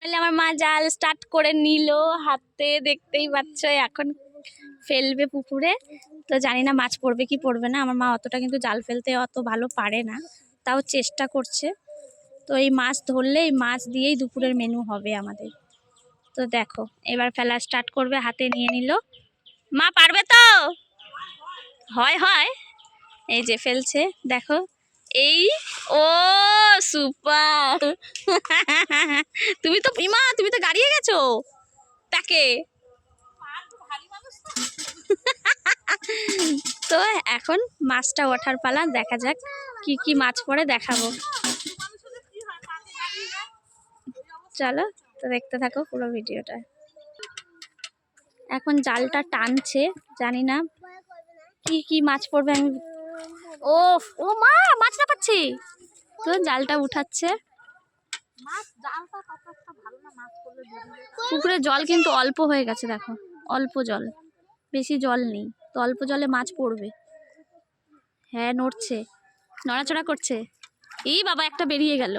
আমার মা জাল স্টার্ট করে নিল হাতে, দেখতেই পাচ্ছ এখন ফেলবে পুকুরে। তো জানি না মাছ পড়বে কি পড়বে না, আমার মা অতটা কিন্তু জাল ফেলতে অত ভালো পারে না, তাও চেষ্টা করছে। তো এই মাছ ধরলে এই মাছ দিয়েই দুপুরের মেনু হবে আমাদের। তো দেখো এবার ফেলা স্টার্ট করবে, হাতে নিয়ে নিল। মা পারবে তো? হয় হয়, এই যে ফেলছে দেখো। এই ও সুপার তুমি তো ইমা, তুমি তো গাড়িয়ে গেছো তাকে। তো এখন মাছটা ওঠার পালা, দেখা যাক কি কি মাছ পড়ে দেখাবো। চলো তো দেখতে থাকো পুরো ভিডিওটা। এখন জালটা টানছে, জানি না কি কি মাছ পড়বে। আমি ও ও মা মাছ না পাচ্ছি, তো জালটা উঠাচ্ছে। পুকুরে জল কিন্তু অল্প হয়ে গেছে, দেখো অল্প জল, বেশি জল নেই, তো অল্প জলে মাছ পড়বে। হ্যাঁ নড়ছে, নড়াচড়া করছে। এই বাবা একটা বেরিয়ে গেল।